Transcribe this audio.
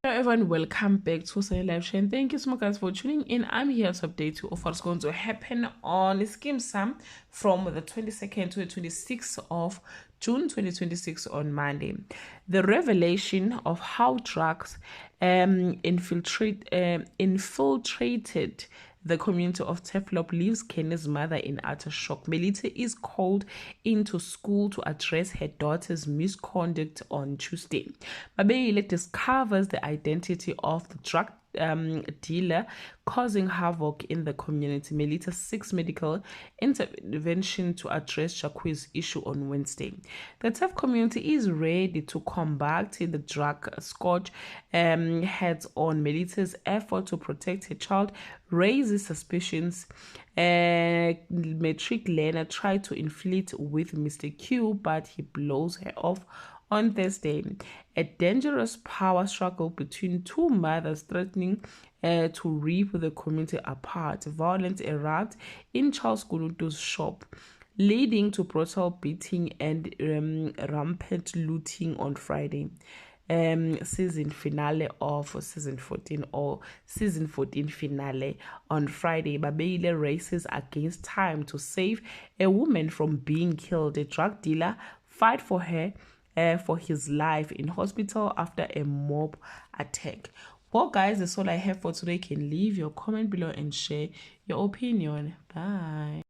Hello everyone, welcome back to Sunny Live Show and thank you so much guys for tuning in. I'm here to update you of what's going to happen on Skeem Saam from the 22nd to the 26th of June 2026 on Monday. The revelation of how drugs infiltrated the community of Teflop leaves Kenny's mother in utter shock. Melita is called into school to address her daughter's misconduct on Tuesday. Babeile discovers the identity of the drug dealer causing havoc in the community. Melita seeks medical intervention to address Jacques' issue on Wednesday. The TEF community is ready to combat the drug scourge heads on. Melita's effort to protect her child raises suspicions. Matric Lena tried to inflict with Mr. Q, but he blows her off on Thursday. A dangerous power struggle between two mothers threatening to rip the community apart. Violence erupted in Charles Gulutu's shop, leading to brutal beating and rampant looting on Friday. Season finale of season 14 or season 14 finale on Friday. Babeile races against time to save a woman from being killed. A drug dealer fight for his life in hospital after a mob attack. Well guys, that's all I have for today. You can leave your comment below and share your opinion. Bye.